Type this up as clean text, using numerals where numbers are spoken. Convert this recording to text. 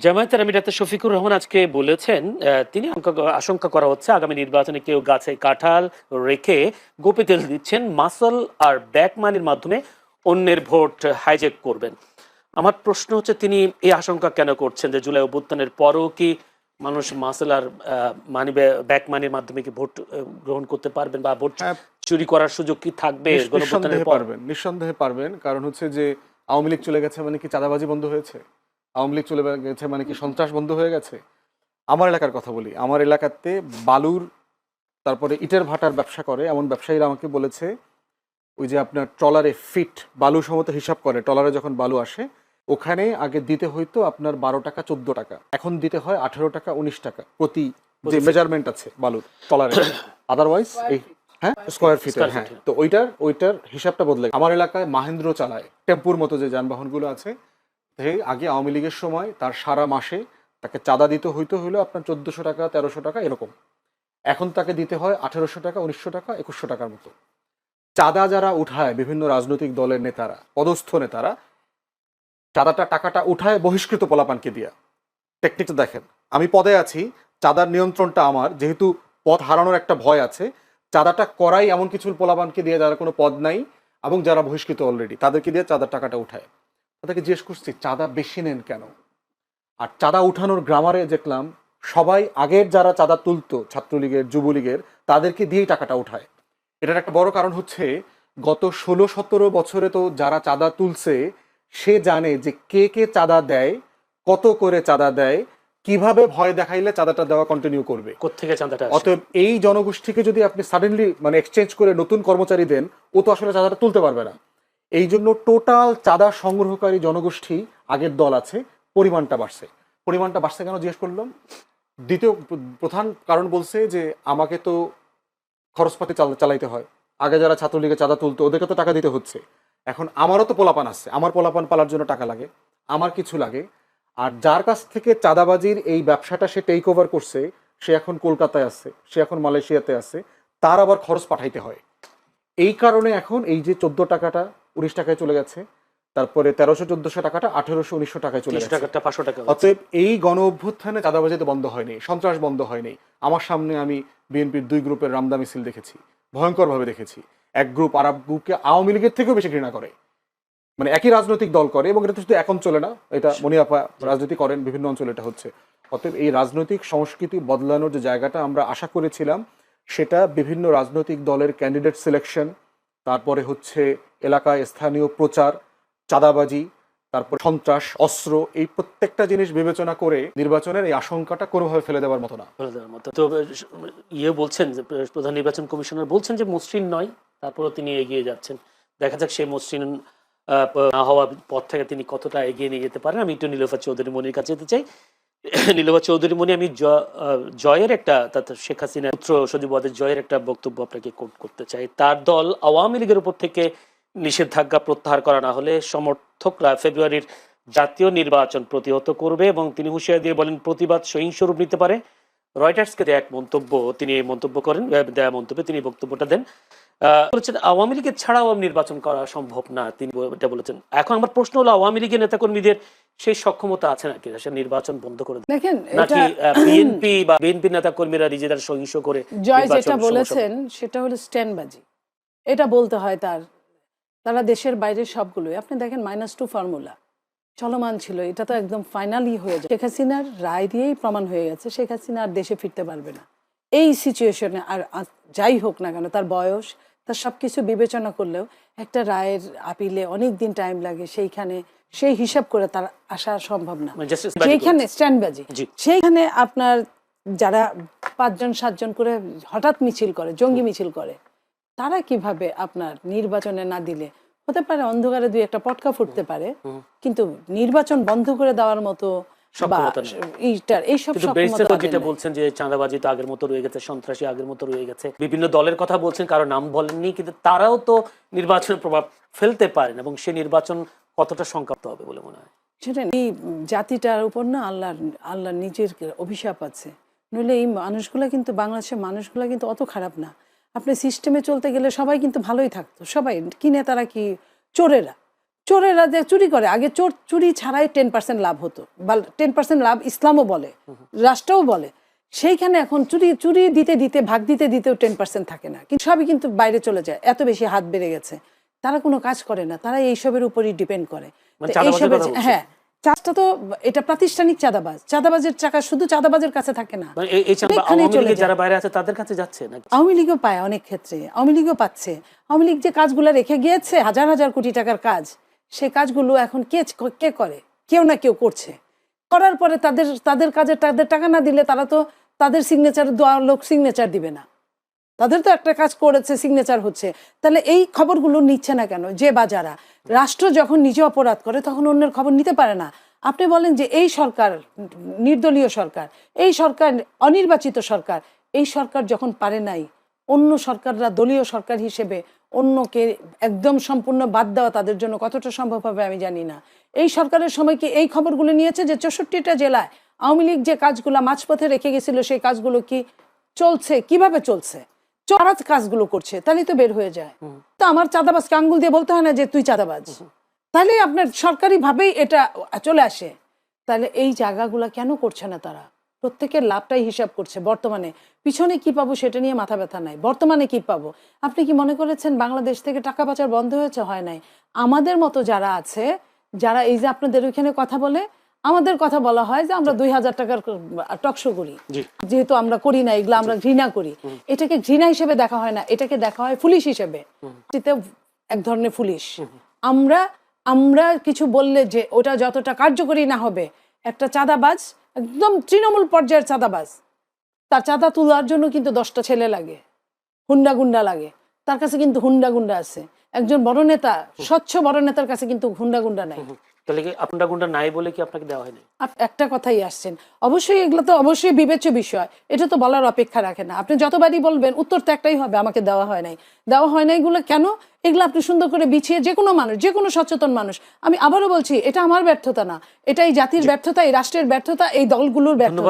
জামায়াতের আমির ডাক্তার শফিকুর রহমান আজকে বলেছেন, তিনি আশঙ্কা করা হচ্ছে আগামী নির্বাচনে কেউ গাছে কাঁঠাল রেখে গোপে তেল দিচ্ছেন, মাসল আর ব্যাক মানির মাধ্যমে অন্যের ভোট হাইজ্যাক করবেন। আমার প্রশ্ন হচ্ছে, তিনি এই আশঙ্কা কেন করছেন যে জুলাই অভ্যুত্থানের পরও কি মানুষ মাসল আর মানি ব্যাক মানির মাধ্যমে কি ভোট গ্রহণ করতে পারবেন, বা ভোট হ্যাঁ, চুরি করার সুযোগ কি থাকবে গণঅভ্যুত্থানের পর? নিঃসন্দেহে পারবেন। কারণ হচ্ছে যে আওয়ামী লীগ চলে গেছে মানে কি চাঁদাবাজি বন্ধ হয়েছে? আওয়ামী লীগ চলে গেছে মানে কি সন্ত্রাস বন্ধ হয়ে গেছে? আমার এলাকার কথা বলি, আমার এলাকাতে বালুর তারপরে ইটের ভাটার ব্যবসা করে এমন ব্যবসায়ীরা আমাকে বলেছে, ওই যে আপনার ট্রলারে ফিট বালু সমত হিসাব করে, ট্রলারে যখন বালু আসে ওখানে আগে দিতে হইতো আপনার 12 টাকা 14 টাকা, এখন দিতে হয় 18 টাকা 19 টাকা প্রতি যে মেজারমেন্ট আছে বালুর ট্রলারে। আদারওয়াইজ এই হ্যাঁ স্কোয়ার ফিটের, হ্যাঁ, তো ওইটার হিসাবটা বদলে আমার এলাকায় মাহেন্দ্র চালায় টেম্পুর মতো যে যানবাহনগুলো আছে। আগে আওয়ামী লীগের সময় তার সারা মাসে তাকে চাঁদা দিতে হইলো আপনার 1400 টাকা 1300 টাকা এরকম। এখন তাকে দিতে হয় 1800 টাকা 1900 টাকা 2100 টাকার মতো। চাঁদা যারা উঠায় বিভিন্ন রাজনৈতিক দলের নেতারা, পদস্থ নেতারা, টাকাটা উঠায় বহিষ্কৃত পোলাপানকে দিয়া। টেকনিকটা দেখেন, আমি পদে আছি, চাঁদার নিয়ন্ত্রণটা আমার, যেহেতু পদ হারানোর একটা ভয় আছে, চাঁদাটা করাই এমন কিছু পোলাপানকে দিয়ে যারা কোনো পদ নাই এবং যারা বহিষ্কৃত অলরেডি, তাদেরকে দিয়ে চাঁদার টাকাটা উঠায়। তাদেরকে জিজ্ঞেস করছি চাঁদা বেশি নেন কেন? আর চাঁদা উঠানোর গ্রামারে দেখলাম সবাই আগের যারা চাঁদা তুলতো ছাত্রলীগের যুবলীগের তাদেরকে দিয়েই টাকাটা উঠায়। এটার একটা বড় কারণ হচ্ছে গত 16-17 বছরে তো যারা চাঁদা তুলছে সে জানে যে কে কে চাঁদা দেয়, কত করে চাঁদা দেয়, কিভাবে ভয় দেখাইলে চাঁদাটা দেওয়া কন্টিনিউ করবে, কোত্থেকে চাঁদাটা আসে। অতএব এই জনগোষ্ঠীকে যদি আপনি সাডেনলি মানে এক্সচেঞ্জ করে নতুন কর্মচারী দেন, ও তো আসলে চাঁদাটা তুলতে পারবে না। এই জন্য টোটাল চাঁদা সংগ্রহকারী জনগোষ্ঠী আগের দল আছে, পরিমাণটা বাড়ছে কেন জিজ্ঞেস করলাম। দ্বিতীয় প্রধান কারণ বলছে যে আমাকে তো খরচপাতি চালাইতে হয়, আগে যারা ছাত্রলীগে চাঁদা তুলতো ওদেরকে তো টাকা দিতে হচ্ছে, এখন আমারও তো পোলাপান আছে, আমার পোলাপান পালার জন্য টাকা লাগে, আমার কিছু লাগে। আর যার কাছ থেকে চাঁদাবাজির এই ব্যবসাটা সে টেক ওভার করছে, সে এখন কলকাতায় আছে, সে এখন মালয়েশিয়াতে আছে, তার আবার খরচ পাঠাইতে হয়। এই কারণে এখন এই যে 14 টাকাটা 19 টাকায় চলে গেছে, তারপরে 1300-1400 টাকাটা 1800-1900 টাকায় চলে গেছে। 500 টাকা। অতএব এই গণ অভ্যুত্থানে চাঁদাবাজি তো বন্ধ হয়নি, সন্ত্রাস বন্ধ হয়নি। আমার সামনে আমি বিএনপির 2 গ্রুপের রামদা মিছিল দেখেছি, ভয়ঙ্করভাবে দেখেছি। এক গ্রুপ আরেক গ্রুপকে আওয়ামী লীগের থেকেও বেশি ঘৃণা করে, মানে একই রাজনৈতিক দল করে, এবং এটা তো শুধু এক অঞ্চলে না, এটা মনিয়াপা রাজনীতি করেন বিভিন্ন অঞ্চলে এটা হচ্ছে। অতএব এই রাজনৈতিক সংস্কৃতি বদলানোর যে জায়গাটা আমরা আশা করেছিলাম, সেটা বিভিন্ন রাজনৈতিক দলের ক্যান্ডিডেট সিলেকশন, তারপরে হচ্ছে এলাকায় স্থানীয় প্রচার, চাঁদাবাজি, তারপর সন্ত্রাস, অস্ত্র, এই প্রত্যেকটা জিনিস বিবেচনা করে নির্বাচনের এই আশঙ্কাটা কোনোভাবে ফেলে দেওয়ার মতো না। তো বলছেন যে প্রধান নির্বাচন কমিশনার বলছেন যে মসৃণ নয়, তারপরও তিনি এগিয়ে যাচ্ছেন। দেখা যাক সেই মসৃণ না হওয়া পথ থেকে তিনি কতটা এগিয়ে নিয়ে যেতে পারেন। আমি একটু নীলোফার চৌধুরী মনির কাছে যেতে চাই। নীলোফার চৌধুরী মনি, আমি জয়ের একটা শেখ হাসিনা পুত্র সজীব ওয়াজেদ জয়ের একটা বক্তব্য আপনাকে কোট করতে চাই। তার দল আওয়ামী লীগের উপর থেকে নিষেধাজ্ঞা প্রত্যাহার করা না হলে সমর্থকরা ফেব্রুয়ারির জাতীয় নির্বাচন প্রতিহত করবে, এবং তিনি হুঁশিয়ারি দিয়ে বলেন প্রতিবাদ সহিংস রূপ নিতে পারে। রয়টার্সকে দেয়া এক মন্তব্য, তিনি এই মন্তব্য করেন, দেয়া মন্তব্যে তিনি বক্তব্যটা দেন। বলেছেন আওয়ামী লীগের ছাড়াও নির্বাচন করা সম্ভব না, তিনি এটা বলেছেন। এখন আমার প্রশ্ন হলো, আওয়ামী লীগের নেতাকর্মীদের সেই সক্ষমতা আছে নাকি সে নির্বাচন বন্ধ করে দেয়, দেখেন নাকি বিএনপি বা বিএনপি নেতাকর্মীরা নিজেদের সহিংস করে জয় যেটা বলেছেন সেটা হলো স্ট্যান্ডবাজি, এটা বলতে হয় তারা দেশের বাইরে সবগুলোই আপনি দেখেন -2 ফর্মুলা চলমান ছিল, এটা তো একদম ফাইনালি হয়ে যায়। শেখ হাসিনার রায় দিয়েই প্রমাণ হয়ে গেছে শেখ হাসিনা আর দেশে ফিরতে পারবে না এই সিচুয়েশনে। আর যাই হোক না কেন, তার বয়স, তার সবকিছু বিবেচনা করলেও একটা রায়ের আপিলে অনেক দিন টাইম লাগে, সেইখানে সেই হিসাব করে তার আসা সম্ভব না। যেখানে স্ট্যান্ডবাজি, সেইখানে আপনার যারা 5-7 জন করে হঠাৎ মিছিল করে, জঙ্গি মিছিল করে, তারা কিভাবে আপনার নির্বাচনে না দিলে, হতে পারে অন্ধকারে 2-1টা পটকা ফুটতে পারে, কিন্তু নির্বাচন বন্ধ করে দেওয়ার মতো যেটা বলছেন যে চাঁদাবাজি তো আগের মতো রয়ে গেছে, সন্ত্রাসী আগের মতো রয়ে গেছে, বিভিন্ন দলের কথা বলছেন, কারো নাম বলেননি, কিন্তু তারাও তো নির্বাচনের প্রভাব ফেলতে পারেন, এবং সেই নির্বাচন কতটা সংক্ষিপ্ত হবে বলে মনে হয়? সেটা এই জাতিটার উপর না আল্লাহ নিজের অভিশাপ আছে, নইলে এই মানুষগুলা কিন্তু, বাংলাদেশের মানুষগুলা কিন্তু অত খারাপ না। আপনি সিস্টেমে চলতে গেলে সবাই কিন্তু ভালোই থাকতো, সবাই কি নেতারা কি চোরেরা, চোরেরা যে চুরি করে, আগে চোর চুরি ছাড়াই 10% লাভ হতো, বা 10% লাভ ইসলামও বলে, রাষ্ট্রও বলে। সেইখানে এখন চুরি চুরি দিতে দিতে ভাগ দিতে দিতেও 10% থাকে না, কিন্তু সবই কিন্তু বাইরে চলে যায়, এত বেশি হাত বেড়ে গেছে। তারা কোনো কাজ করে না, তারা এইসবের উপরই ডিপেন্ড করে। মানে তো চাঁদাবাজির এইসবের কথা বলছেন? হ্যাঁ, চাষটা তো এটা প্রাতিষ্ঠানিক চাঁদাবাজ, চাঁদাবাজের টাকা শুধু চাঁদাবাজের কাছে থাকে না, মানে এই চাঁদা অনেকখানি আওয়ামী চলে লীগের যায়। যারা বাইরে আছে তাদের কাছে যাচ্ছে না? আওয়ামী লীগও পায় অনেক ক্ষেত্রে, আওয়ামী লীগও পাচ্ছে। আওয়ামী লীগ যে কাজগুলো রেখে গিয়েছে, হাজার হাজার কোটি টাকার কাজ, সেই কাজগুলো এখন কে করে? কেউ না কেউ করছে। করার পরে তাদের কাজে তাদের টাকা না দিলে তারা তো তাদের সিগনেচার দেওয়া লোক সিগনেচার দিবে না। তাদের তো একটা কাজ করেছে, সিগনেচার হচ্ছে। তাহলে এই খবরগুলো নিচ্ছে না কেন? যে বা যারা, রাষ্ট্র যখন নিজে অপরাধ করে তখন অন্যের খবর নিতে পারে না। আপনি বলেন যে এই সরকার নির্দলীয় সরকার, এই সরকার অনির্বাচিত সরকার, এই সরকার যখন পারে নাই, অন্য সরকাররা দলীয় সরকার হিসেবে অন্যকে একদম সম্পূর্ণ বাদ দেওয়া তাদের জন্য কতটা সম্ভব হবে আমি জানি না। এই সরকারের সময় কি এই খবরগুলো নিয়েছে যে 64টা জেলায় আওয়ামী লীগ যে কাজগুলো মাঝপথে রেখে গেছিল সেই কাজগুলো কি চলছে, কিভাবে চলছে, চড়া কাজগুলো করছে, তাহলেই তো বের হয়ে যায়। তো আমার চাঁদাবাজকে আঙ্গুল দিয়ে বলতে হয় না যে তুই চাঁদাবাজ, তাহলে আপনার সরকারি ভাবেই এটা চলে আসে। তাহলে এই জায়গাগুলো কেন করছে না তারা? প্রত্যেকের লাভটাই হিসাব করছে। বর্তমানে পিছনে কি পাবো সেটা নিয়ে মাথা ব্যথা নাই, বর্তমানে কি পাবো। আপনি কি মনে করেছেন বাংলাদেশ থেকে টাকা পাচার বন্ধ হয়েছে? হয় নাই। আমাদের মতো যারা আছে, যারা এই যে আপনাদের ওইখানে কথা বলে, আমাদের কথা বলা হয় যে আমরা 2000 টাকার টকশো করি, যেহেতু আমরা করি না এগুলো, আমরা ঘৃণা করি। এটাকে ঘৃণা হিসেবে দেখা হয় না, এটাকে দেখা হয় পুলিশ হিসেবে। এক ধরনের পুলিশ। আমরা কিছু বললে যে ওটা যতটা কার্যকরী না হবে, একটা চাঁদাবাজ একদম তৃণমূল পর্যায়ের চাঁদাবাজ, তার চাঁদা তোলার জন্য কিন্তু 10টা ছেলে লাগে, হুন্ডা গুন্ডা লাগে। তার কাছে কিন্তু হুন্ডা গুন্ডা আছে। একজন বড় নেতা, স্বচ্ছ বড় নেতার কাছে কিন্তু হুন্ডা গুন্ডা নাই। তাহলে কি আপনার গুন্ডা নাই বলে কি আপনাকে দেওয়া হয়নি? একটা কথাই আসছেন, অবশ্যই এগুলো তো অবশ্যই বিবেচ্য বিষয়, এটা তো বলার অপেক্ষা রাখে না। আপনি যতবারই বলবেন উত্তর তো একটাই হবে, আমাকে দেওয়া হয় নাই। দেওয়া হয় নাই এগুলো কেন? এগুলো আপনি সুন্দর করে বিছিয়ে, যে কোনো মানুষ, যে কোনো সচেতন মানুষ, আমি আবারও বলছি, এটা আমার ব্যর্থতা না, এটা এই জাতির ব্যর্থতা, এই রাষ্ট্রের ব্যর্থতা, এই দলগুলোর ব্যর্থতা।